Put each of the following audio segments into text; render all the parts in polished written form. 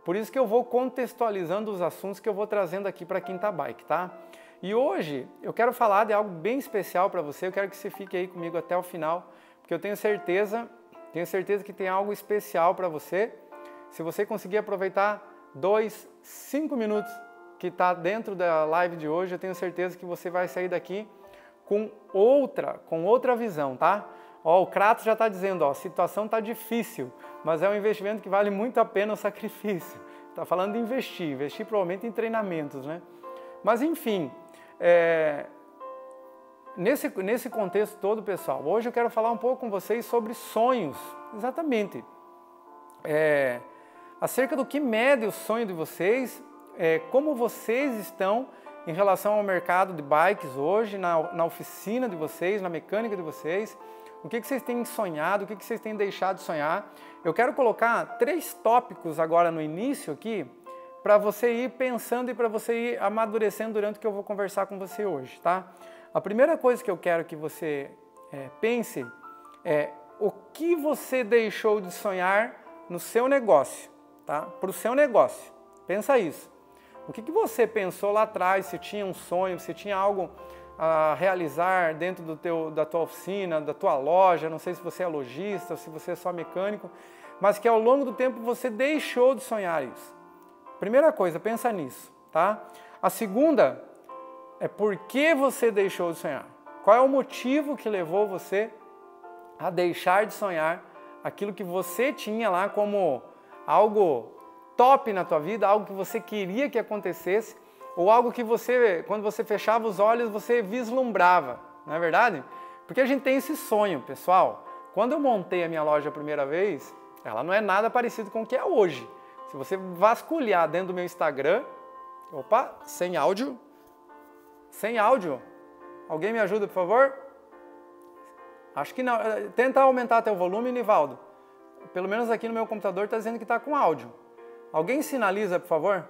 Por isso que eu vou contextualizando os assuntos que eu vou trazendo aqui para a Quinta Bike, tá? E hoje eu quero falar de algo bem especial para você, eu quero que você fique aí comigo até o final, porque eu tenho certeza que tem algo especial para você. Se você conseguir aproveitar 5 minutos que está dentro da live de hoje, eu tenho certeza que você vai sair daqui com outra visão, tá? Ó, o Kratos já está dizendo, ó, a situação está difícil, mas é um investimento que vale muito a pena o sacrifício. Está falando de investir provavelmente em treinamentos, né? Mas enfim, nesse contexto todo, pessoal, hoje eu quero falar um pouco com vocês sobre sonhos, exatamente. Acerca do que mede o sonho de vocês, como vocês estão em relação ao mercado de bikes hoje, na oficina de vocês, na mecânica de vocês, o que vocês têm sonhado, o que vocês têm deixado de sonhar. Eu quero colocar 3 tópicos agora no início aqui, para você ir pensando e para você ir amadurecendo durante o que eu vou conversar com você hoje, tá? A primeira coisa que eu quero que você pense é o que você deixou de sonhar no seu negócio, tá? Para o seu negócio. Pensa isso. O que você pensou lá atrás, se tinha um sonho, se tinha algo a realizar dentro da tua oficina, da tua loja, não sei se você é lojista, se você é só mecânico, mas que ao longo do tempo você deixou de sonhar isso. Primeira coisa, pensa nisso, tá? A segunda é por que você deixou de sonhar. Qual é o motivo que levou você a deixar de sonhar aquilo que você tinha lá como algo top na tua vida, algo que você queria que acontecesse, ou algo que você, quando você fechava os olhos, você vislumbrava, não é verdade? Porque a gente tem esse sonho, pessoal. Quando eu montei a minha loja a primeira vez, ela não é nada parecido com o que é hoje. Se você vasculhar dentro do meu Instagram, opa, sem áudio, alguém me ajuda, por favor? Acho que não, tenta aumentar teu volume, Nivaldo. Pelo menos aqui no meu computador está dizendo que está com áudio. Alguém sinaliza, por favor?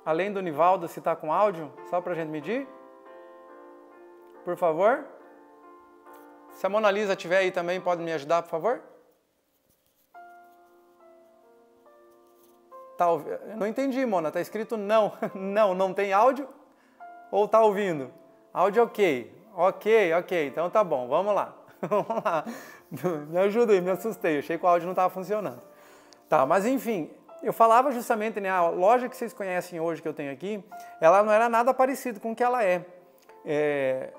Além do Nivaldo, se está com áudio, só para a gente medir. Por favor. Se a Mona Lisa estiver aí também, pode me ajudar, por favor? Não entendi, Mona. Está escrito não. Não tem áudio? Ou está ouvindo? Áudio ok. Ok. Então tá bom, vamos lá. Vamos lá. Me ajuda aí, me assustei. Achei que o áudio não estava funcionando. Tá, mas enfim... Eu falava justamente, né, a loja que vocês conhecem hoje que eu tenho aqui, ela não era nada parecido com o que ela é.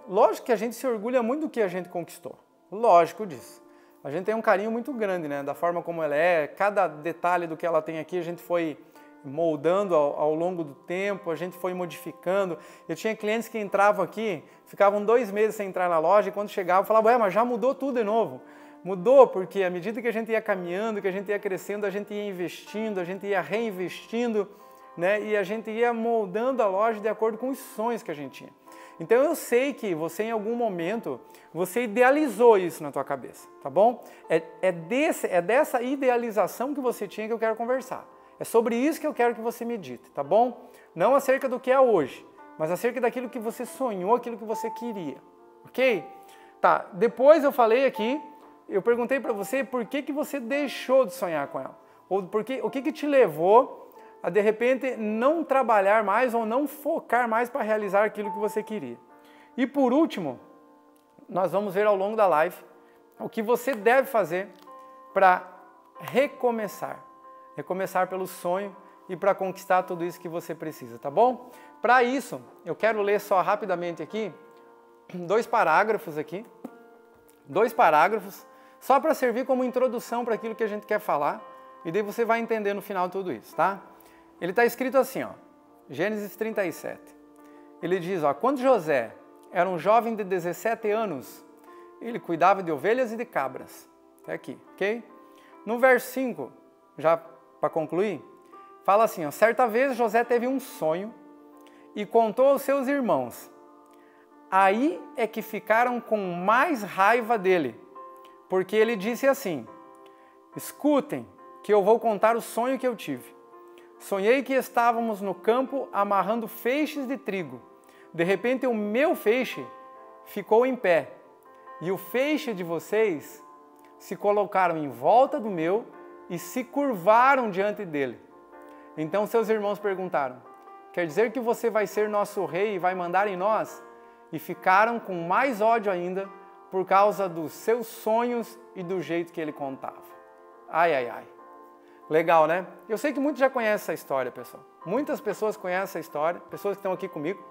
Lógico que a gente se orgulha muito do que a gente conquistou. Lógico disso. A gente tem um carinho muito grande, né, da forma como ela é. Cada detalhe do que ela tem aqui a gente foi moldando ao longo do tempo, a gente foi modificando. Eu tinha clientes que entravam aqui, ficavam 2 meses sem entrar na loja e quando chegavam falavam, ué, mas já mudou tudo de novo. Mudou porque à medida que a gente ia caminhando, que a gente ia crescendo, a gente ia investindo, a gente ia reinvestindo, né? E a gente ia moldando a loja de acordo com os sonhos que a gente tinha. Então eu sei que você em algum momento, você idealizou isso na tua cabeça, tá bom? É dessa idealização que você tinha que eu quero conversar. É sobre isso que eu quero que você medite, tá bom? Não acerca do que é hoje, mas acerca daquilo que você sonhou, aquilo que você queria, ok? Tá, depois eu falei aqui, eu perguntei para você por que você deixou de sonhar com ela. Ou o que te levou a, de repente, não trabalhar mais ou não focar mais para realizar aquilo que você queria. E por último, nós vamos ver ao longo da live o que você deve fazer para recomeçar. Recomeçar pelo sonho e para conquistar tudo isso que você precisa, tá bom? Para isso, eu quero ler só rapidamente aqui 2 parágrafos aqui. 2 parágrafos. Só para servir como introdução para aquilo que a gente quer falar, e daí você vai entender no final tudo isso, tá? Ele está escrito assim, ó, Gênesis 37. Ele diz, ó, quando José era um jovem de 17 anos, ele cuidava de ovelhas e de cabras. Até aqui, ok? No verso 5, já para concluir, fala assim, ó, certa vez José teve um sonho e contou aos seus irmãos. Aí é que ficaram com mais raiva dele, porque ele disse assim, escutem que eu vou contar o sonho que eu tive. Sonhei que estávamos no campo amarrando feixes de trigo. De repente o meu feixe ficou em pé. e o feixe de vocês se colocaram em volta do meu e se curvaram diante dele. Então seus irmãos perguntaram: quer dizer que você vai ser nosso rei e vai mandar em nós? E ficaram com mais ódio ainda por causa dos seus sonhos e do jeito que ele contava. Ai, ai, ai. Legal, né? Eu sei que muitos já conhecem essa história, pessoal. Muitas pessoas conhecem essa história, pessoas que estão aqui comigo.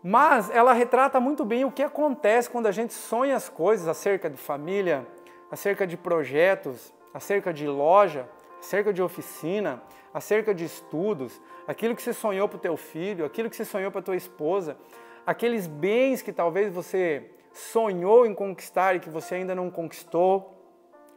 Mas ela retrata muito bem o que acontece quando a gente sonha as coisas acerca de família, acerca de projetos, acerca de loja, acerca de oficina, acerca de estudos, aquilo que você sonhou para o teu filho, aquilo que você sonhou para a tua esposa, aqueles bens que talvez você sonhou em conquistar e que você ainda não conquistou,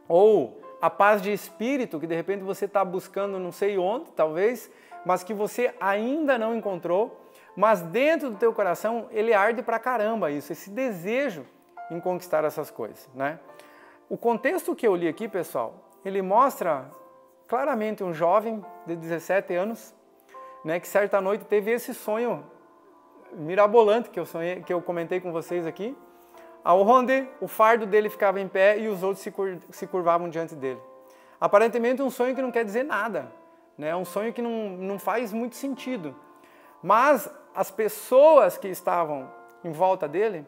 ou a paz de espírito que de repente você está buscando não sei onde, talvez, mas que você ainda não encontrou, mas dentro do teu coração ele arde pra caramba isso, esse desejo em conquistar essas coisas, né? O contexto que eu li aqui, pessoal, ele mostra claramente um jovem de 17 anos, né, que certa noite teve esse sonho mirabolante que eu comentei com vocês aqui, onde o fardo dele ficava em pé e os outros se curvavam diante dele. Aparentemente um sonho que não quer dizer nada, né? Um sonho que não faz muito sentido. Mas as pessoas que estavam em volta dele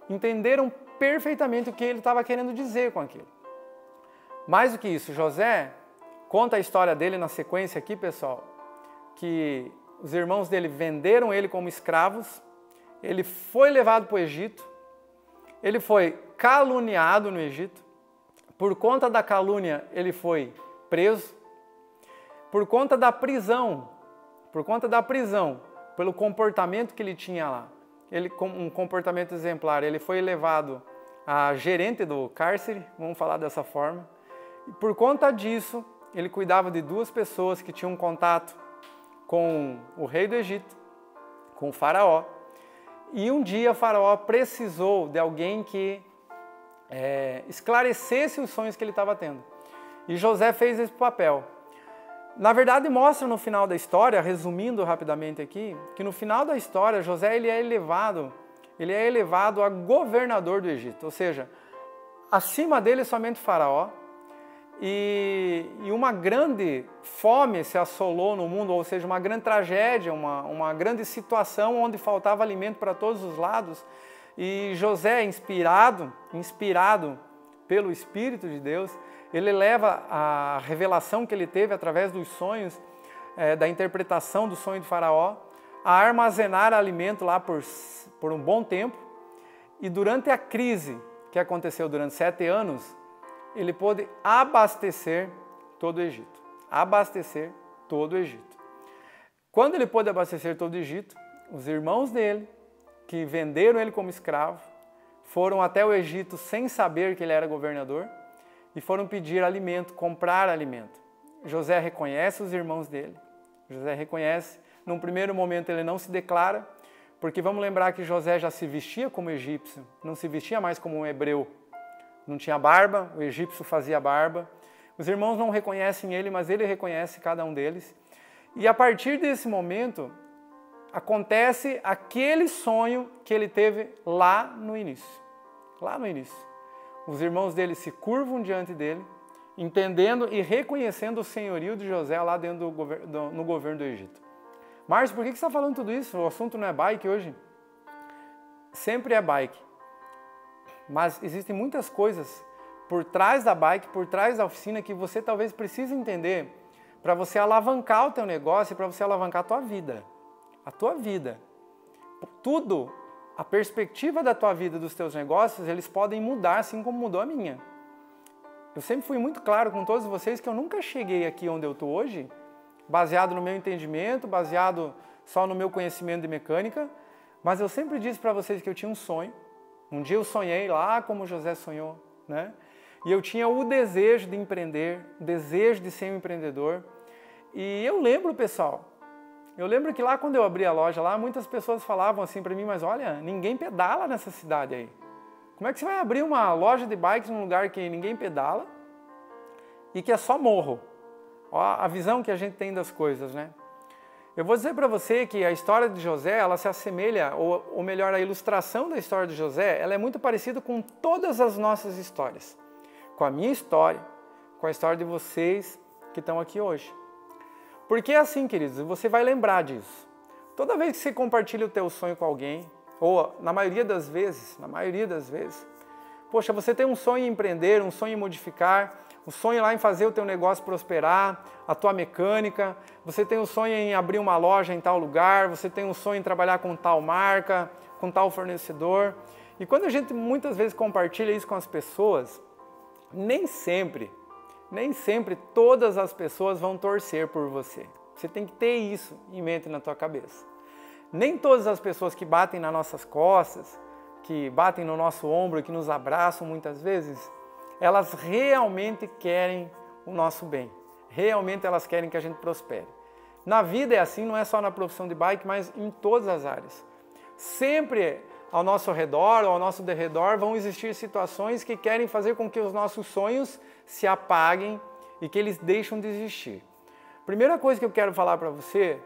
entenderam perfeitamente o que ele estava querendo dizer com aquilo. Mais do que isso, José conta a história dele na sequência aqui, pessoal, que os irmãos dele venderam ele como escravos, ele foi levado para o Egito, ele foi caluniado no Egito, por conta da calúnia ele foi preso, por conta da prisão, pelo comportamento que ele tinha lá, um comportamento exemplar, ele foi levado a gerente do cárcere, vamos falar dessa forma, e por conta disso ele cuidava de duas pessoas que tinham contato com o rei do Egito, com o faraó, e um dia o faraó precisou de alguém que esclarecesse os sonhos que ele estava tendo. E José fez esse papel. Na verdade, mostra no final da história, resumindo rapidamente aqui, que no final da história, José ele é elevado a governador do Egito. Ou seja, acima dele somente o faraó. E uma grande fome se assolou no mundo, ou seja, uma grande tragédia, uma grande situação onde faltava alimento para todos os lados. E José, inspirado pelo Espírito de Deus, ele leva a revelação que ele teve através dos sonhos, da interpretação do sonho de Faraó, a armazenar alimento lá por um bom tempo. E durante a crise que aconteceu durante 7 anos, ele pôde abastecer todo o Egito. Quando ele pôde abastecer todo o Egito, os irmãos dele, que venderam ele como escravo, foram até o Egito sem saber que ele era governador e foram pedir alimento, comprar alimento. José reconhece os irmãos dele. José reconhece. Num primeiro momento ele não se declara, porque vamos lembrar que José já se vestia como egípcio, não se vestia mais como um hebreu. Não tinha barba, o egípcio fazia barba. Os irmãos não reconhecem ele, mas ele reconhece cada um deles. E a partir desse momento, acontece aquele sonho que ele teve lá no início. Os irmãos dele se curvam diante dele, entendendo e reconhecendo o senhorio de José lá dentro no governo do Egito. Márcio, por que você está falando tudo isso? O assunto não é bike hoje? Sempre é bike. Mas existem muitas coisas por trás da bike, por trás da oficina, que você talvez precise entender para você alavancar o teu negócio e para você alavancar a tua vida. A tua vida. Tudo, a perspectiva da tua vida, dos teus negócios, eles podem mudar assim como mudou a minha. Eu sempre fui muito claro com todos vocês que eu nunca cheguei aqui onde eu estou hoje, baseado no meu entendimento, baseado só no meu conhecimento de mecânica, mas eu sempre disse para vocês que eu tinha um sonho. Um dia eu sonhei lá como José sonhou, né? E eu tinha o desejo de empreender, o desejo de ser um empreendedor. E eu lembro, pessoal, que lá quando eu abri a loja lá, muitas pessoas falavam assim para mim, mas olha, ninguém pedala nessa cidade aí. Como é que você vai abrir uma loja de bikes num lugar que ninguém pedala e que é só morro? Ó, a visão que a gente tem das coisas, né? Eu vou dizer para você que a história de José, ela se assemelha, ou melhor, a ilustração da história de José, ela é muito parecida com todas as nossas histórias. Com a minha história, com a história de vocês que estão aqui hoje. Porque é assim, queridos, você vai lembrar disso. Toda vez que você compartilha o teu sonho com alguém, ou na maioria das vezes, poxa, você tem um sonho em empreender, um sonho em modificar, um sonho lá em fazer o teu negócio prosperar, a tua mecânica, você tem um sonho em abrir uma loja em tal lugar, você tem um sonho em trabalhar com tal marca, com tal fornecedor. E quando a gente muitas vezes compartilha isso com as pessoas, nem sempre todas as pessoas vão torcer por você. Você tem que ter isso em mente na tua cabeça. Nem todas as pessoas que batem nas nossas costas, que batem no nosso ombro, que nos abraçam muitas vezes, elas realmente querem o nosso bem. Realmente elas querem que a gente prospere. Na vida é assim, não é só na profissão de bike, mas em todas as áreas. Sempre ao nosso redor ou ao nosso derredor vão existir situações que querem fazer com que os nossos sonhos se apaguem e que eles deixem de existir. Primeira coisa que eu quero falar para você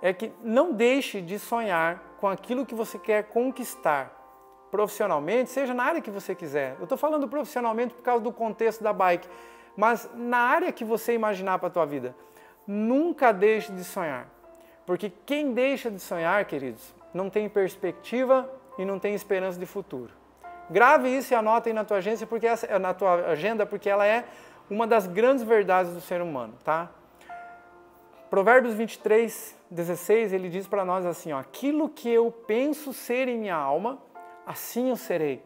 é que não deixe de sonhar com aquilo que você quer conquistar profissionalmente, seja na área que você quiser. Eu estou falando profissionalmente por causa do contexto da bike, mas na área que você imaginar para a tua vida, nunca deixe de sonhar. Porque quem deixa de sonhar, queridos, não tem perspectiva e não tem esperança de futuro. Grave isso e anote aí na tua agenda, porque ela é uma das grandes verdades do ser humano, tá? Provérbios 23:16, ele diz para nós assim, ó, aquilo que eu penso ser em minha alma, assim eu serei.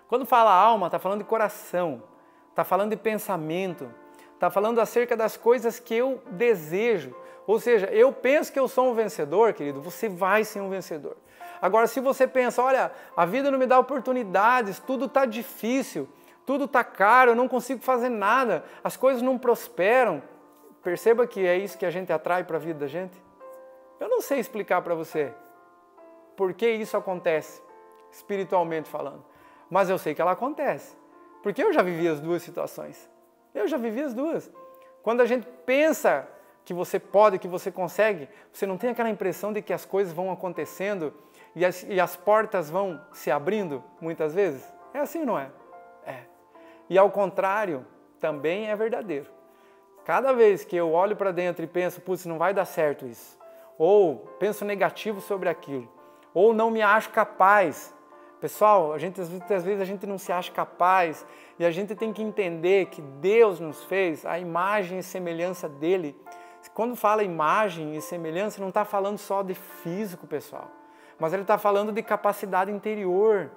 Quando fala alma, está falando de coração, está falando de pensamento, está falando acerca das coisas que eu desejo. Ou seja, eu penso que eu sou um vencedor, querido, você vai ser um vencedor. Agora, se você pensa, olha, a vida não me dá oportunidades, tudo está difícil, tudo está caro, eu não consigo fazer nada, as coisas não prosperam, perceba que é isso que a gente atrai para a vida da gente? Eu não sei explicar para você por que isso acontece, espiritualmente falando, mas eu sei que ela acontece, porque eu já vivi as duas situações. Eu já vivi as duas. Quando a gente pensa que você pode, que você consegue, você não tem aquela impressão de que as coisas vão acontecendo e as portas vão se abrindo muitas vezes? É assim, não é? É. E ao contrário, também é verdadeiro. Cada vez que eu olho para dentro e penso, putz, não vai dar certo isso, ou penso negativo sobre aquilo, ou não me acho capaz. Pessoal, às vezes a gente não se acha capaz e a gente tem que entender que Deus nos fez a imagem e semelhança dele. Quando fala imagem e semelhança, não está falando só de físico, pessoal, mas ele está falando de capacidade interior.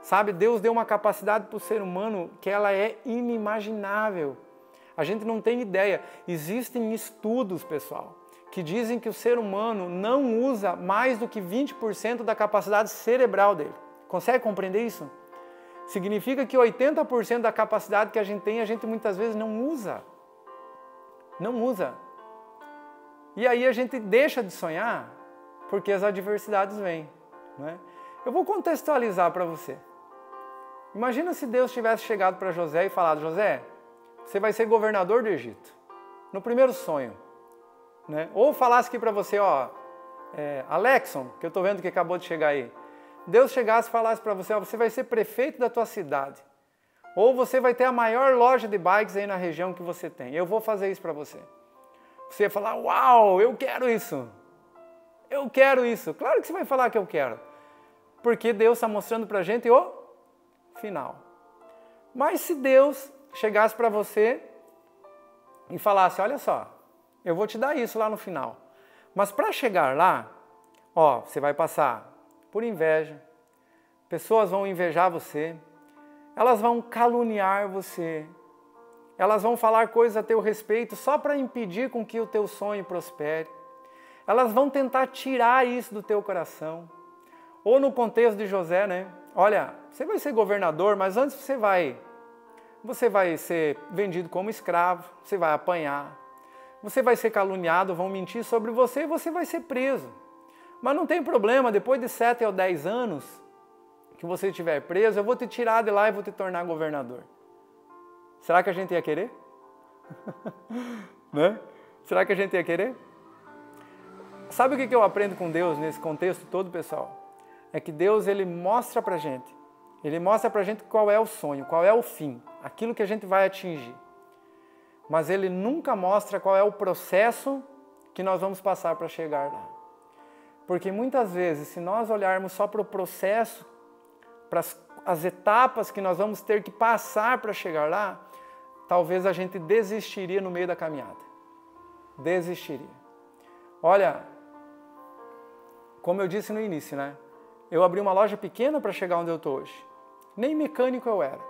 Sabe, Deus deu uma capacidade para o ser humano que ela é inimaginável. A gente não tem ideia. Existem estudos, pessoal, que dizem que o ser humano não usa mais do que 20% da capacidade cerebral dele. Consegue compreender isso? Significa que 80% da capacidade que a gente muitas vezes não usa. Não usa. E aí a gente deixa de sonhar porque as adversidades vêm, né? Eu vou contextualizar para você. Imagina se Deus tivesse chegado para José e falado, José, você vai ser governador do Egito, no primeiro sonho, né? Ou falasse aqui para você, ó, Alexson, que eu estou vendo que acabou de chegar aí, Deus chegasse e falasse para você, ó, você vai ser prefeito da tua cidade, ou você vai ter a maior loja de bikes aí na região que você tem, eu vou fazer isso para você. Você ia falar, uau, eu quero isso, claro que você vai falar que eu quero, porque Deus está mostrando para a gente o final. Mas se Deus chegasse para você e falasse, olha só, eu vou te dar isso lá no final, mas para chegar lá, ó, você vai passar por inveja, pessoas vão invejar você, elas vão caluniar você, elas vão falar coisas a teu respeito só para impedir com que o teu sonho prospere, elas vão tentar tirar isso do teu coração. Ou no contexto de José, né? Olha, você vai ser governador, mas antes você vai ser vendido como escravo, você vai apanhar, você vai ser caluniado, vão mentir sobre você e você vai ser preso. Mas não tem problema, depois de 7 ou 10 anos que você estiver preso, eu vou te tirar de lá e vou te tornar governador. Será que a gente ia querer? Né? Será que a gente ia querer? Sabe o que eu aprendo com Deus nesse contexto todo, pessoal? É que Deus, Ele mostra pra gente. Ele mostra pra gente qual é o sonho, qual é o fim, aquilo que a gente vai atingir. Mas Ele nunca mostra qual é o processo que nós vamos passar para chegar lá. Porque muitas vezes, se nós olharmos só para o processo, para as etapas que nós vamos ter que passar para chegar lá, talvez a gente desistiria no meio da caminhada. Desistiria. Olha, como eu disse no início, né? Eu abri uma loja pequena para chegar onde eu estou hoje. Nem mecânico eu era.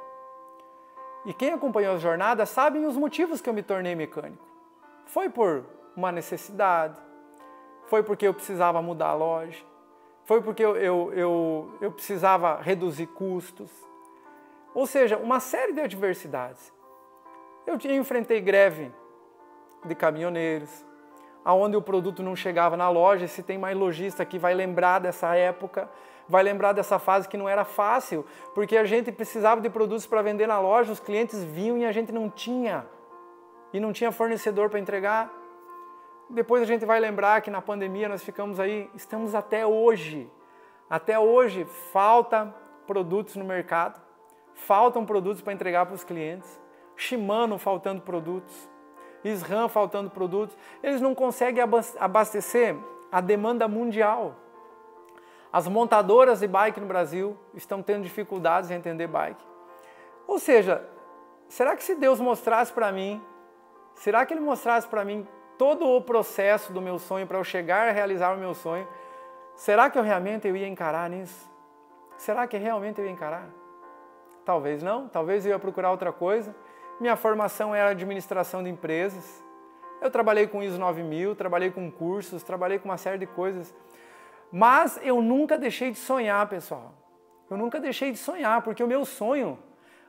E quem acompanhou a jornada sabe os motivos que eu me tornei mecânico. Foi por uma necessidade, foi porque eu precisava mudar a loja, foi porque eu precisava reduzir custos. Ou seja, uma série de adversidades. Eu enfrentei greve de caminhoneiros, aonde o produto não chegava na loja. Se tem mais lojista que vai lembrar dessa época, vai lembrar dessa fase que não era fácil, porque a gente precisava de produtos para vender na loja, os clientes vinham e a gente não tinha. E não tinha fornecedor para entregar. Depois a gente vai lembrar que na pandemia nós ficamos aí, estamos até hoje. Até hoje falta produtos no mercado, faltam produtos para entregar para os clientes, Shimano faltando produtos, SRAM faltando produtos. Eles não conseguem abastecer a demanda mundial. As montadoras de bike no Brasil estão tendo dificuldades em entender bike. Ou seja, será que se Deus mostrasse para mim, será que Ele mostrasse para mim todo o processo do meu sonho para eu chegar a realizar o meu sonho, será que eu realmente ia encarar nisso? Será que realmente eu ia encarar? Talvez não, talvez eu ia procurar outra coisa. Minha formação era administração de empresas. Eu trabalhei com ISO 9000, trabalhei com cursos, trabalhei com uma série de coisas. Mas eu nunca deixei de sonhar, pessoal. Eu nunca deixei de sonhar, porque o meu sonho,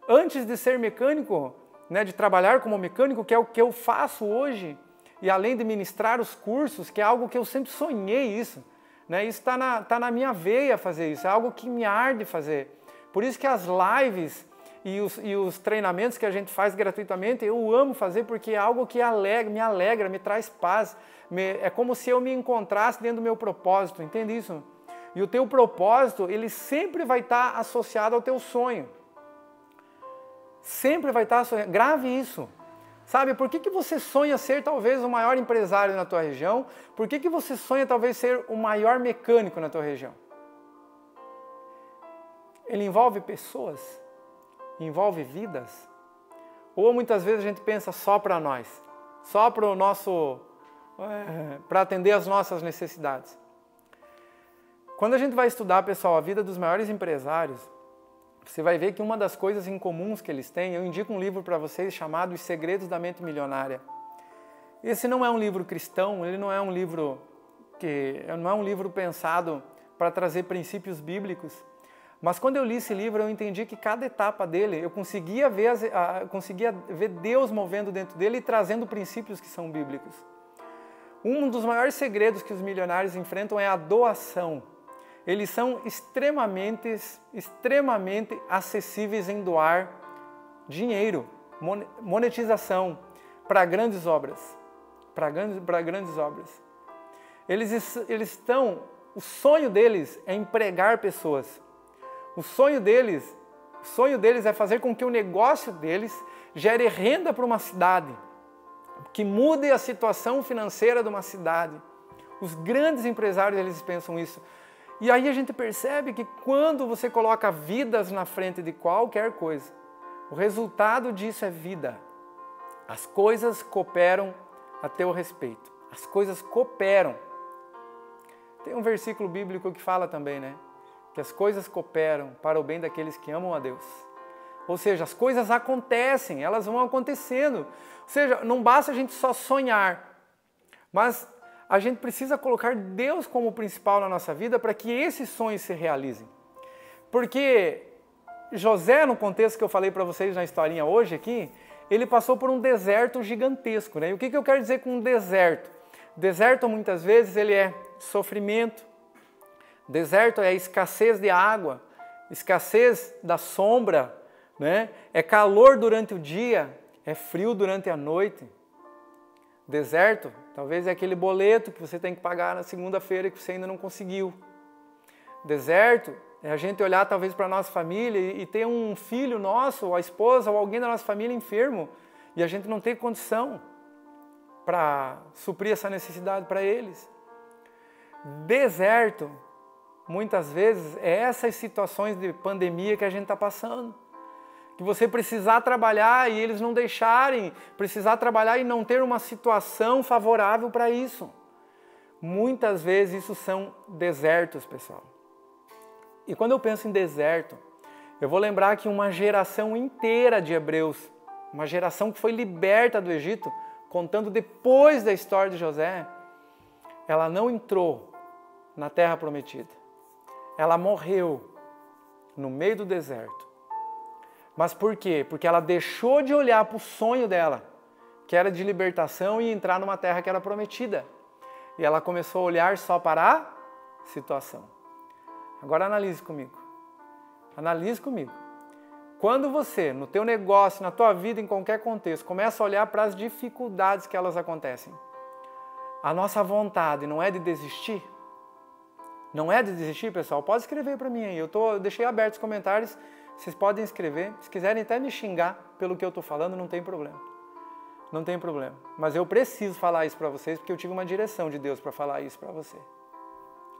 antes de ser mecânico, né, de trabalhar como mecânico, que é o que eu faço hoje, e além de ministrar os cursos, que é algo que eu sempre sonhei isso, né? Isso está na minha veia fazer isso, é algo que me arde fazer. Por isso que as lives e os treinamentos que a gente faz gratuitamente, eu amo fazer, porque é algo que me alegra, me traz paz. É como se eu me encontrasse dentro do meu propósito, entende isso? E o teu propósito, ele sempre vai estar associado ao teu sonho. Sempre vai estar associado. Grave isso. Sabe, por que você sonha ser talvez o maior empresário na tua região? Por que você sonha talvez ser o maior mecânico na tua região? Ele envolve pessoas, envolve vidas. Ou muitas vezes a gente pensa só para nós, só para o nosso, para atender as nossas necessidades. Quando a gente vai estudar, pessoal, a vida dos maiores empresários, você vai ver que uma das coisas em comuns que eles têm, eu indico um livro para vocês chamado Os Segredos da Mente Milionária. Esse não é um livro cristão, ele não é um livro pensado para trazer princípios bíblicos, mas quando eu li esse livro eu entendi que cada etapa dele, eu conseguia ver Deus movendo dentro dele e trazendo princípios que são bíblicos. Um dos maiores segredos que os milionários enfrentam é a doação. Eles são extremamente acessíveis em doar dinheiro, monetização para grandes obras. Para grandes obras. O sonho deles é empregar pessoas. O sonho deles é fazer com que o negócio deles gere renda para uma cidade, que mude a situação financeira de uma cidade. Os grandes empresários, eles pensam isso. E aí a gente percebe que quando você coloca vidas na frente de qualquer coisa, o resultado disso é vida. As coisas cooperam a teu respeito. As coisas cooperam. Tem um versículo bíblico que fala também, né? Que as coisas cooperam para o bem daqueles que amam a Deus. Ou seja, as coisas acontecem, elas vão acontecendo. Ou seja, não basta a gente só sonhar, mas a gente precisa colocar Deus como principal na nossa vida para que esses sonhos se realizem. Porque José, no contexto que eu falei para vocês na historinha hoje aqui, ele passou por um deserto gigantesco, né? E o que eu quero dizer com um deserto? Deserto, muitas vezes, ele é sofrimento. Deserto é escassez de água, escassez da sombra, né? É calor durante o dia, é frio durante a noite. Deserto Talvez é aquele boleto que você tem que pagar na segunda-feira que você ainda não conseguiu. Deserto é a gente olhar talvez para a nossa família e ter um filho nosso, ou a esposa, ou alguém da nossa família enfermo, e a gente não ter condição para suprir essa necessidade para eles. Deserto, muitas vezes, é essas situações de pandemia que a gente está passando. Que você precisar trabalhar e eles não deixarem, precisar trabalhar e não ter uma situação favorável para isso. Muitas vezes isso são desertos, pessoal. E quando eu penso em deserto, eu vou lembrar que uma geração inteira de hebreus, uma geração que foi liberta do Egito, contando depois da história de José, ela não entrou na terra prometida. Ela morreu no meio do deserto. Mas por quê? Porque ela deixou de olhar para o sonho dela, que era de libertação e entrar numa terra que era prometida. E ela começou a olhar só para a situação. Agora analise comigo. Analise comigo. Quando você, no teu negócio, na tua vida, em qualquer contexto, começa a olhar para as dificuldades que elas acontecem, a nossa vontade não é de desistir? Não é de desistir, pessoal? Pode escrever para mim aí. Eu deixei aberto os comentários. Vocês podem escrever. Se quiserem até me xingar pelo que eu estou falando, não tem problema. Não tem problema. Mas eu preciso falar isso para vocês porque eu tive uma direção de Deus para falar isso para você.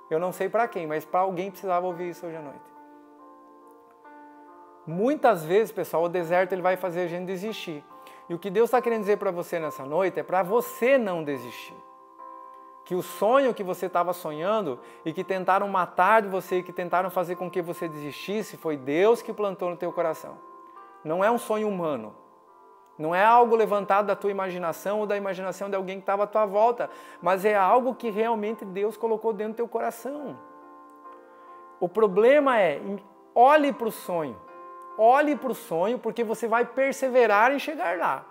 Eu não sei para quem, mas para alguém precisava ouvir isso hoje à noite. Muitas vezes, pessoal, o deserto ele vai fazer a gente desistir. E o que Deus está querendo dizer para você nessa noite é para você não desistir. Que o sonho que você estava sonhando e que tentaram matar de você, que tentaram fazer com que você desistisse, foi Deus que plantou no teu coração. Não é um sonho humano. Não é algo levantado da tua imaginação ou da imaginação de alguém que estava à tua volta, mas é algo que realmente Deus colocou dentro do teu coração. O problema é, olhe para o sonho. Olhe para o sonho porque você vai perseverar em chegar lá.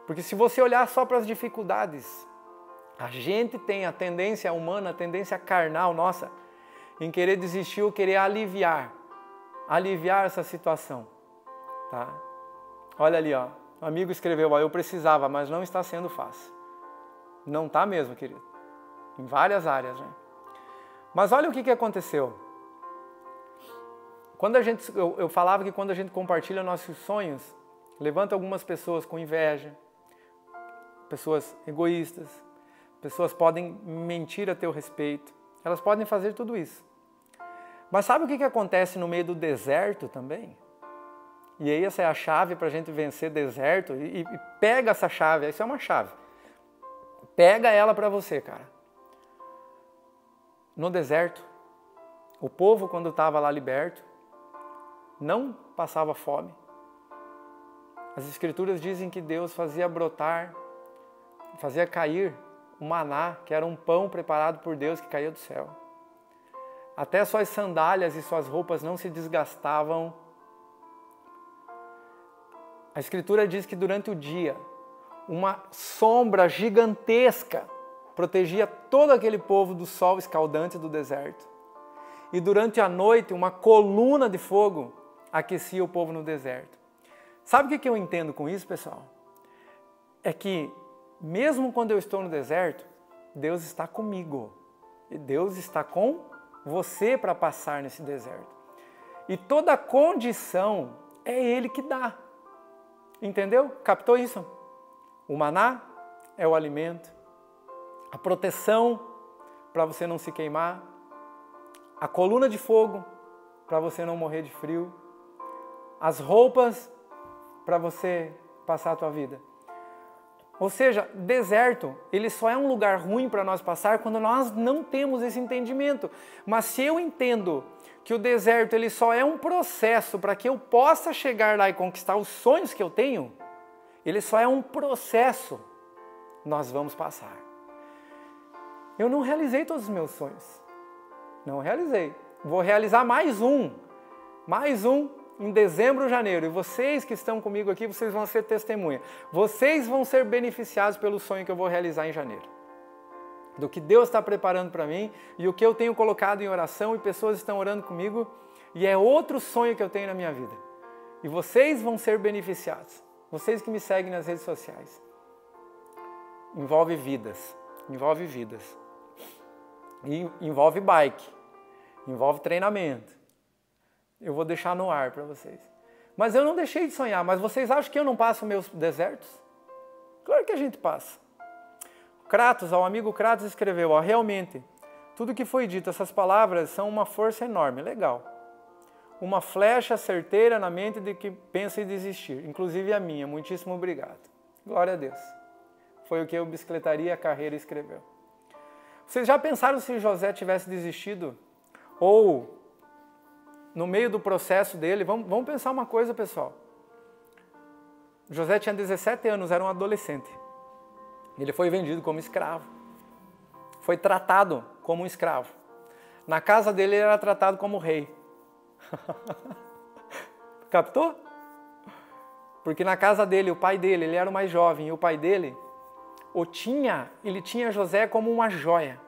Porque se você olhar só para as dificuldades, a gente tem a tendência humana, a tendência carnal nossa, em querer desistir ou querer aliviar essa situação, tá? Olha ali, ó, o amigo escreveu, ó, eu precisava, mas não está sendo fácil. Não está mesmo, querido, em várias áreas, né? Mas olha o que aconteceu. Eu falava que quando a gente compartilha nossos sonhos, levanta algumas pessoas com inveja, pessoas egoístas, pessoas podem mentir a teu respeito. Elas podem fazer tudo isso. Mas sabe o que acontece no meio do deserto também? E aí essa é a chave para a gente vencer deserto. E pega essa chave, isso é uma chave. Pega ela para você, cara. No deserto, o povo quando estava lá liberto, não passava fome. As escrituras dizem que Deus fazia brotar, fazia cair o maná, que era um pão preparado por Deus que caía do céu. Até suas sandálias e suas roupas não se desgastavam. A Escritura diz que durante o dia, uma sombra gigantesca protegia todo aquele povo do sol escaldante do deserto. E durante a noite, uma coluna de fogo aquecia o povo no deserto. Sabe o que eu entendo com isso, pessoal? É que mesmo quando eu estou no deserto, Deus está comigo. E Deus está com você para passar nesse deserto. E toda condição é Ele que dá. Entendeu? Captou isso? O maná é o alimento. A proteção para você não se queimar. A coluna de fogo para você não morrer de frio. As roupas para você passar a tua vida. Ou seja, deserto, ele só é um lugar ruim para nós passar quando nós não temos esse entendimento. Mas se eu entendo que o deserto ele só é um processo para que eu possa chegar lá e conquistar os sonhos que eu tenho, ele só é um processo, nós vamos passar. Eu não realizei todos os meus sonhos. Não realizei. Vou realizar mais um em dezembro ou janeiro. E vocês que estão comigo aqui, vocês vão ser testemunha. Vocês vão ser beneficiados pelo sonho que eu vou realizar em janeiro. Do que Deus está preparando para mim e o que eu tenho colocado em oração e pessoas estão orando comigo. E é outro sonho que eu tenho na minha vida. E vocês vão ser beneficiados. Vocês que me seguem nas redes sociais. envolve vidas, e envolve bike, envolve treinamento. Eu vou deixar no ar para vocês. Mas eu não deixei de sonhar, mas vocês acham que eu não passo meus desertos? Claro que a gente passa. Kratos, o amigo Kratos escreveu, realmente, tudo que foi dito, essas palavras são uma força enorme, legal. Uma flecha certeira na mente de que pensa em desistir, inclusive a minha, muitíssimo obrigado. Glória a Deus. Foi o que o Bicicletaria Carreira escreveu. Vocês já pensaram se José tivesse desistido? Ou, no meio do processo dele, vamos pensar uma coisa, pessoal. José tinha 17 anos, era um adolescente. Ele foi vendido como escravo. Foi tratado como um escravo. Na casa dele ele era tratado como rei. Captou? Porque na casa dele, o pai dele, ele era o mais jovem, e o pai dele ele tinha José como uma joia.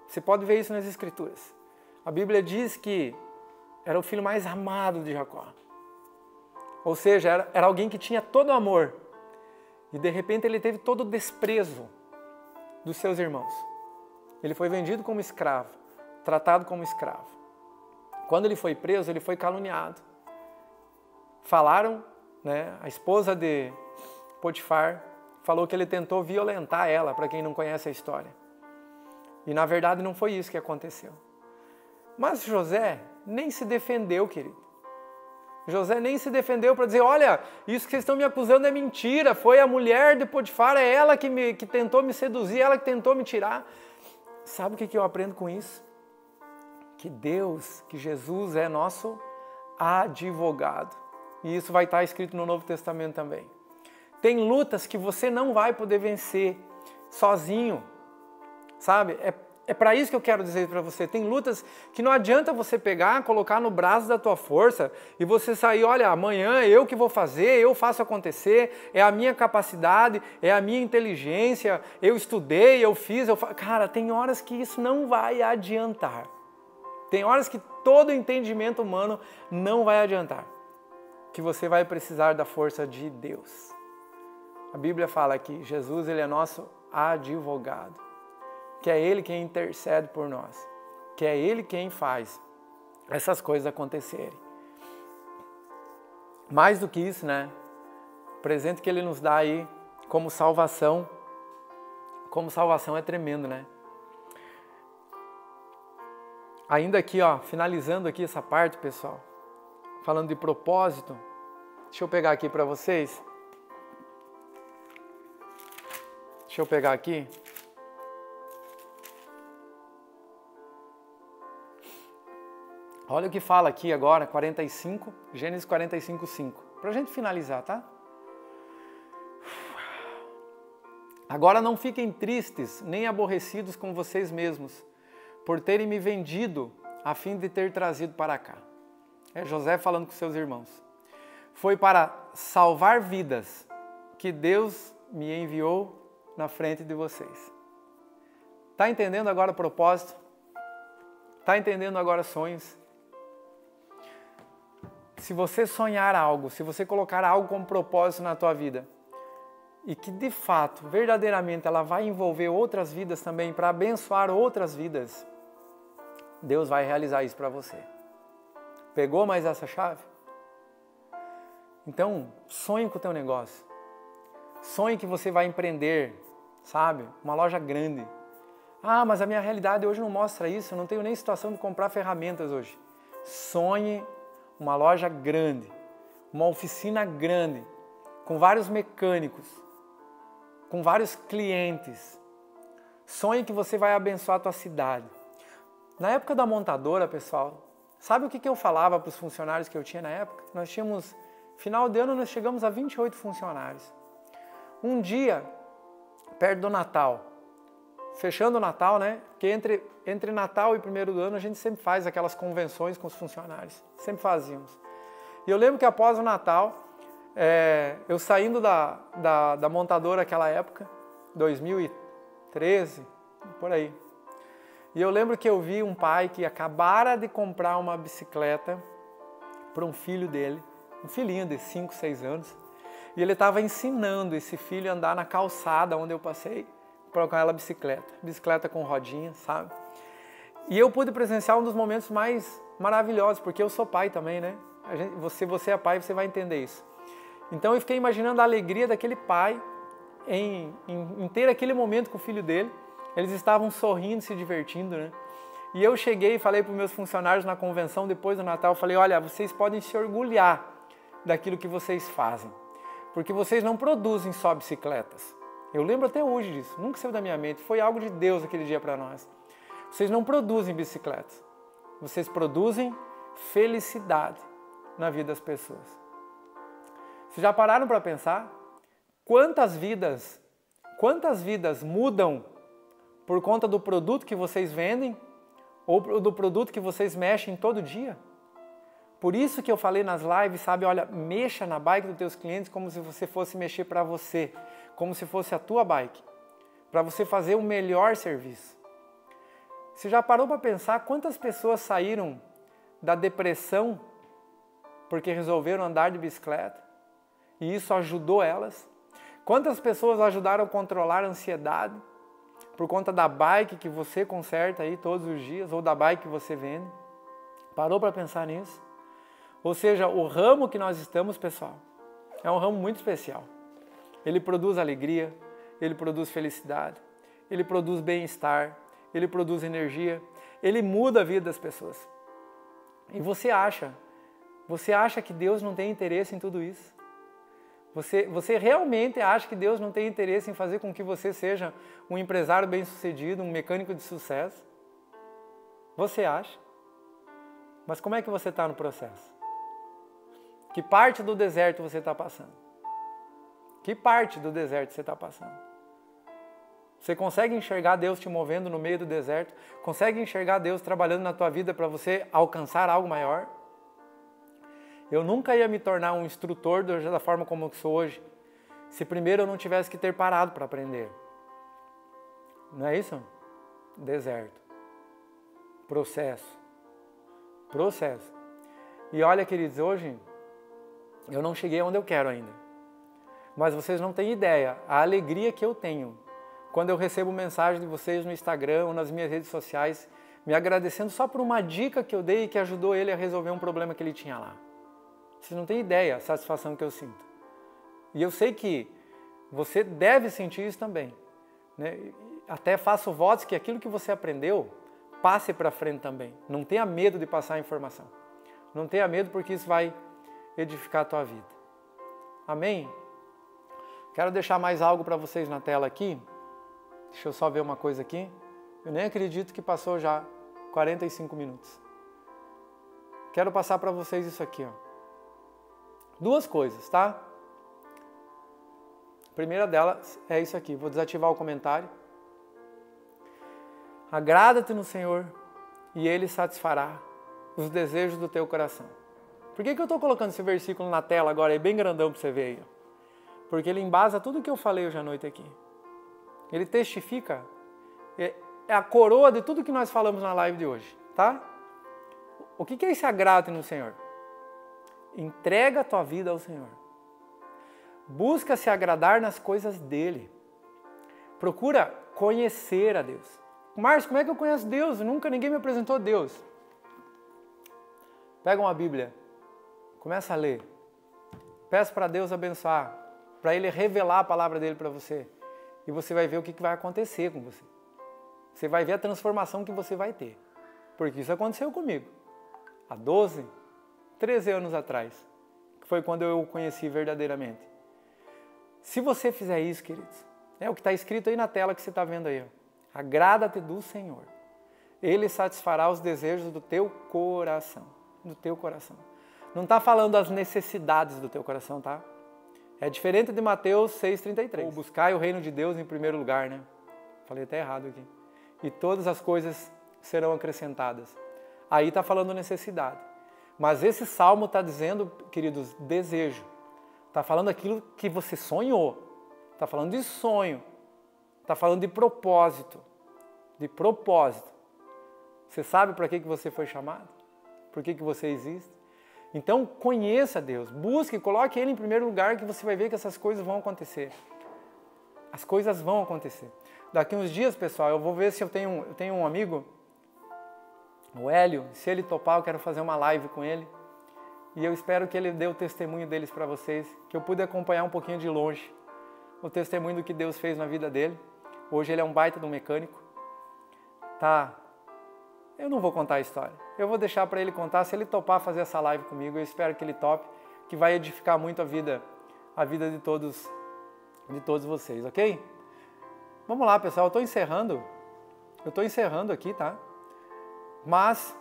Você pode ver isso nas Escrituras. A Bíblia diz que era o filho mais amado de Jacó. Ou seja, era alguém que tinha todo o amor. E de repente ele teve todo o desprezo dos seus irmãos. Ele foi vendido como escravo, tratado como escravo. Quando ele foi preso, ele foi caluniado. Falaram, a esposa de Potifar falou que ele tentou violentar ela, para quem não conhece a história. E na verdade não foi isso que aconteceu. Mas José nem se defendeu, querido. José nem se defendeu para dizer, olha, isso que vocês estão me acusando é mentira, foi a mulher de Potifar, é ela que tentou me seduzir, ela que tentou me tirar. Sabe o que eu aprendo com isso? Que Deus, que Jesus é nosso advogado. E isso vai estar escrito no Novo Testamento também. Tem lutas que você não vai poder vencer sozinho, sabe? É para isso que eu quero dizer para você. Tem lutas que não adianta você pegar, colocar no braço da tua força e você sair, olha, amanhã eu que vou fazer, eu faço acontecer, é a minha capacidade, é a minha inteligência, eu estudei, eu fiz, Cara, tem horas que isso não vai adiantar. Tem horas que todo entendimento humano não vai adiantar. Que você vai precisar da força de Deus. A Bíblia fala que Jesus, ele é nosso advogado. Que é Ele quem intercede por nós. Que é Ele quem faz essas coisas acontecerem. Mais do que isso, o presente que Ele nos dá aí como salvação é tremendo, Ainda aqui, finalizando aqui essa parte, pessoal, falando de propósito, deixa eu pegar aqui para vocês. Deixa eu pegar aqui. Olha o que fala aqui agora, Gênesis 45, 5. Para a gente finalizar, tá? Agora não fiquem tristes, nem aborrecidos com vocês mesmos, por terem me vendido a fim de ter trazido para cá. É José falando com seus irmãos. Foi para salvar vidas que Deus me enviou na frente de vocês. Tá entendendo agora o propósito? Tá entendendo agora sonhos? Se você sonhar algo, se você colocar algo como propósito na tua vida, e que de fato, verdadeiramente, ela vai envolver outras vidas também, para abençoar outras vidas, Deus vai realizar isso para você. Pegou mais essa chave? Então, sonhe com o teu negócio. Sonhe que você vai empreender, sabe? Uma loja grande. Ah, mas a minha realidade hoje não mostra isso, eu não tenho nem situação de comprar ferramentas hoje. Sonhe uma loja grande, uma oficina grande, com vários mecânicos, com vários clientes. Sonhe que você vai abençoar a tua cidade. Na época da montadora, pessoal, sabe o que eu falava para os funcionários que eu tinha na época? Nós tínhamos, final de ano, nós chegamos a 28 funcionários. Um dia, perto do Natal, fechando o Natal, Porque entre Natal e 1º do ano a gente sempre faz aquelas convenções com os funcionários. Sempre fazíamos. E eu lembro que após o Natal, eu saindo da montadora naquela época, 2013, por aí. E eu lembro que eu vi um pai que acabara de comprar uma bicicleta para um filho dele, um filhinho de 5, 6 anos. E ele estava ensinando esse filho a andar na calçada onde eu passei, colocar ela bicicleta com rodinha, sabe? E eu pude presenciar um dos momentos mais maravilhosos, porque eu sou pai também, né? Você é pai, você vai entender isso. Então eu fiquei imaginando a alegria daquele pai em ter aquele momento com o filho dele. Eles estavam sorrindo, se divertindo, né? E eu cheguei e falei para os meus funcionários na convenção, depois do Natal, eu falei, olha, vocês podem se orgulhar daquilo que vocês fazem, porque vocês não produzem só bicicletas. Eu lembro até hoje disso, nunca saiu da minha mente, foi algo de Deus aquele dia para nós. Vocês não produzem bicicletas, vocês produzem felicidade na vida das pessoas. Vocês já pararam para pensar quantas vidas mudam por conta do produto que vocês vendem ou do produto que vocês mexem todo dia? Por isso que eu falei nas lives, sabe, olha, mexa na bike dos teus clientes como se você fosse mexer para você, como se fosse a tua bike, para você fazer o melhor serviço. Você já parou para pensar quantas pessoas saíram da depressão porque resolveram andar de bicicleta e isso ajudou elas? Quantas pessoas ajudaram a controlar a ansiedade por conta da bike que você conserta aí todos os dias ou da bike que você vende? Parou para pensar nisso? Ou seja, o ramo que nós estamos, pessoal, é um ramo muito especial. Ele produz alegria, ele produz felicidade, ele produz bem-estar, ele produz energia, ele muda a vida das pessoas. E você acha que Deus não tem interesse em tudo isso? Você realmente acha que Deus não tem interesse em fazer com que você seja um empresário bem-sucedido, um mecânico de sucesso? Você acha? Mas como é que você está no processo? Que parte do deserto você está passando? Que parte do deserto você está passando? Você consegue enxergar Deus te movendo no meio do deserto? Consegue enxergar Deus trabalhando na tua vida para você alcançar algo maior? Eu nunca ia me tornar um instrutor da forma como eu sou hoje, se primeiro eu não tivesse que ter parado para aprender. Não é isso? Deserto. Processo. E olha, queridos, hoje eu não cheguei onde eu quero ainda. Mas vocês não têm ideia a alegria que eu tenho quando eu recebo mensagem de vocês no Instagram ou nas minhas redes sociais me agradecendo só por uma dica que eu dei e que ajudou ele a resolver um problema que ele tinha lá. Vocês não têm ideia a satisfação que eu sinto. E eu sei que você deve sentir isso também, né? Até faço votos que aquilo que você aprendeu, passe para frente também. Não tenha medo de passar a informação. Não tenha medo porque isso vai edificar a tua vida. Amém? Quero deixar mais algo para vocês na tela aqui. Deixa eu só ver uma coisa aqui. Eu nem acredito que passou já 45 minutos. Quero passar para vocês isso aqui, ó. Duas coisas, tá? A primeira delas é isso aqui. Vou desativar o comentário. Agrada-te no Senhor e Ele satisfará os desejos do teu coração. Por que eu estou colocando esse versículo na tela agora? É bem grandão para você ver aí. Porque ele embasa tudo o que eu falei hoje à noite aqui. Ele testifica, é a coroa de tudo que nós falamos na live de hoje, tá? O que é esse agrado no Senhor? Entrega a tua vida ao Senhor. Busca se agradar nas coisas dEle. Procura conhecer a Deus. Márcio, como é que eu conheço Deus? Nunca ninguém me apresentou Deus. Pega uma Bíblia, começa a ler. Peça para Deus abençoar, para Ele revelar a palavra dEle para você. E você vai ver o que vai acontecer com você. Você vai ver a transformação que você vai ter. Porque isso aconteceu comigo. Há 13 anos atrás. Que foi quando eu o conheci verdadeiramente. Se você fizer isso, queridos, é o que está escrito aí na tela que você está vendo aí. Ó. Agrada-te do Senhor. Ele satisfará os desejos do teu coração. Do teu coração. Não está falando das necessidades do teu coração, tá? É diferente de Mateus 6,33. Ou buscai o reino de Deus em primeiro lugar, né? Falei até errado aqui. E todas as coisas serão acrescentadas. Aí está falando necessidade. Mas esse salmo está dizendo, queridos, desejo. Está falando aquilo que você sonhou. Está falando de sonho. Está falando de propósito. De propósito. Você sabe para que você foi chamado? Por que você existe? Então conheça Deus, busque, coloque Ele em primeiro lugar que você vai ver que essas coisas vão acontecer. As coisas vão acontecer. Daqui uns dias, pessoal, eu vou ver se eu tenho um amigo, o Hélio, se ele topar, eu quero fazer uma live com ele. E eu espero que ele dê o testemunho deles para vocês, que eu pude acompanhar um pouquinho de longe o testemunho do que Deus fez na vida dele. Hoje ele é um baita de um mecânico. Tá? Eu não vou contar a história. Eu vou deixar para ele contar. Se ele topar fazer essa live comigo, eu espero que ele tope, que vai edificar muito a vida de todos vocês, ok? Vamos lá, pessoal. Eu estou encerrando aqui, tá? Mas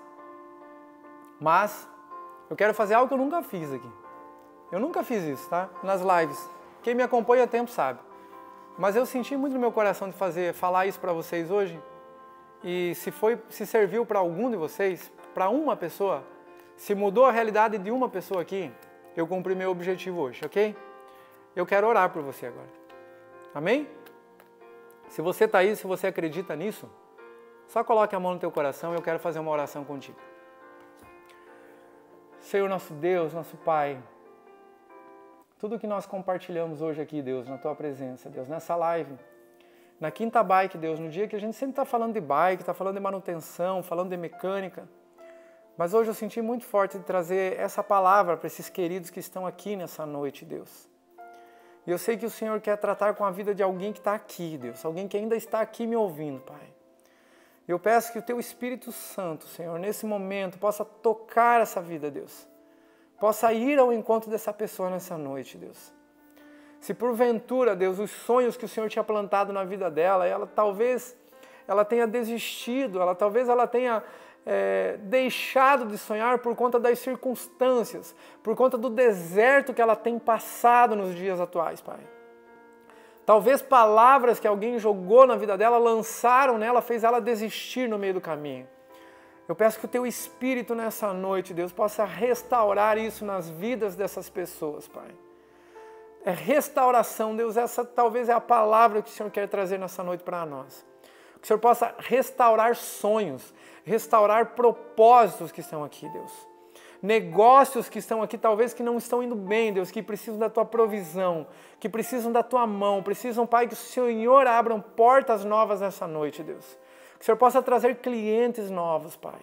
eu quero fazer algo que eu nunca fiz aqui. Eu nunca fiz isso, tá? Nas lives. Quem me acompanha há tempo sabe. Mas eu senti muito no meu coração de falar isso para vocês hoje. E se serviu para algum de vocês, para uma pessoa, se mudou a realidade de uma pessoa aqui, eu cumpri meu objetivo hoje, ok? Eu quero orar por você agora. Amém? Se você está aí, se você acredita nisso, só coloque a mão no teu coração e eu quero fazer uma oração contigo. Senhor, nosso Deus, nosso Pai, tudo que nós compartilhamos hoje aqui, Deus, na Tua presença, Deus, nessa live, na Quinta Bike, Deus, no dia que a gente sempre está falando de bike, está falando de manutenção, falando de mecânica, mas hoje eu senti muito forte de trazer essa palavra para esses queridos que estão aqui nessa noite, Deus. E eu sei que o Senhor quer tratar com a vida de alguém que está aqui, Deus, alguém que ainda está aqui me ouvindo, Pai. Eu peço que o Teu Espírito Santo, Senhor, nesse momento, possa tocar essa vida, Deus. Possa ir ao encontro dessa pessoa nessa noite, Deus. Se porventura, Deus, os sonhos que o Senhor tinha plantado na vida dela, talvez ela tenha desistido, talvez ela tenha deixado de sonhar por conta das circunstâncias, por conta do deserto que ela tem passado nos dias atuais, Pai. Talvez palavras que alguém jogou na vida dela, lançaram nela, fez ela desistir no meio do caminho. Eu peço que o Teu Espírito nessa noite, Deus, possa restaurar isso nas vidas dessas pessoas, Pai. É restauração, Deus, essa talvez é a palavra que o Senhor quer trazer nessa noite para nós. Que o Senhor possa restaurar sonhos, restaurar propósitos que estão aqui, Deus. Negócios que estão aqui, talvez que não estão indo bem, Deus, que precisam da Tua provisão, que precisam da Tua mão, precisam, Pai, que o Senhor abra portas novas nessa noite, Deus. Que o Senhor possa trazer clientes novos, Pai.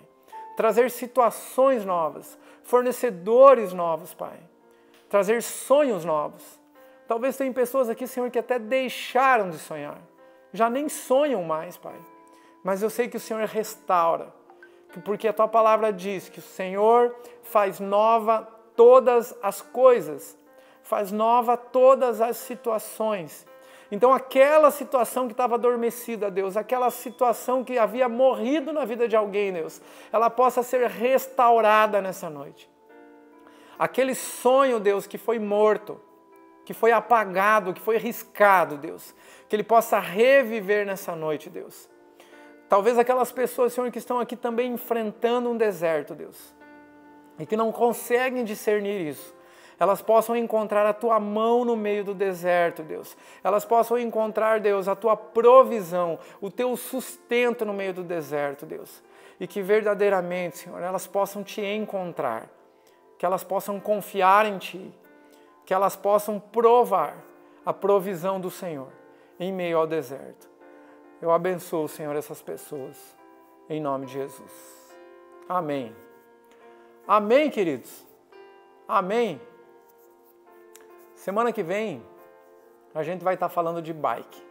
Trazer situações novas, fornecedores novos, Pai. Trazer sonhos novos. Talvez tenha pessoas aqui, Senhor, que até deixaram de sonhar. Já nem sonham mais, Pai. Mas eu sei que o Senhor restaura. Porque a Tua palavra diz que o Senhor faz nova todas as coisas. Faz nova todas as situações. Então aquela situação que estava adormecida, Deus, aquela situação que havia morrido na vida de alguém, Deus, ela possa ser restaurada nessa noite. Aquele sonho, Deus, que foi morto, que foi apagado, que foi riscado, Deus, que ele possa reviver nessa noite, Deus. Talvez aquelas pessoas, Senhor, que estão aqui também enfrentando um deserto, Deus, e que não conseguem discernir isso, elas possam encontrar a Tua mão no meio do deserto, Deus. Elas possam encontrar, Deus, a Tua provisão, o Teu sustento no meio do deserto, Deus. E que verdadeiramente, Senhor, elas possam Te encontrar, que elas possam confiar em Ti, que elas possam provar a provisão do Senhor em meio ao deserto. Eu abençoo, Senhor, essas pessoas, em nome de Jesus. Amém. Amém, queridos. Amém. Semana que vem, a gente vai estar falando de bike,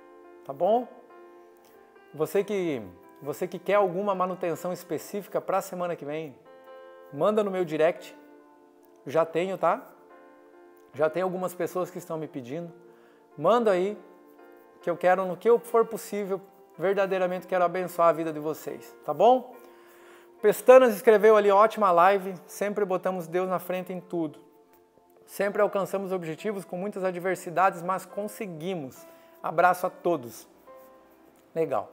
tá bom? Você que quer alguma manutenção específica para a semana que vem, manda no meu direct. Já tenho, tá? Já tem algumas pessoas que estão me pedindo. Manda aí, que eu quero, no que eu for possível, verdadeiramente quero abençoar a vida de vocês, tá bom? Pestanas escreveu ali, ótima live, sempre botamos Deus na frente em tudo. Sempre alcançamos objetivos com muitas adversidades, mas conseguimos. Abraço a todos. Legal.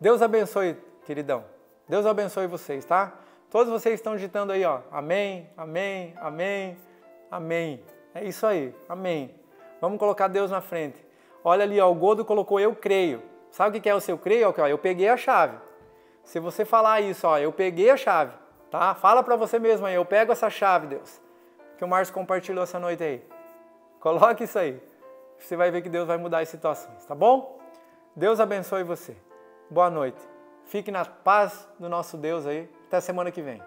Deus abençoe, queridão. Deus abençoe vocês, tá? Todos vocês estão digitando aí, ó. Amém, amém, amém, amém. É isso aí, amém. Vamos colocar Deus na frente. Olha ali, ó, o Godo colocou eu creio. Sabe o que é o seu creio? Eu peguei a chave. Se você falar isso, ó, eu peguei a chave, tá? Fala para você mesmo aí, eu pego essa chave, Deus, que o Márcio compartilhou essa noite aí. Coloque isso aí. Você vai ver que Deus vai mudar as situações, tá bom? Deus abençoe você. Boa noite. Fique na paz do nosso Deus aí. Até semana que vem.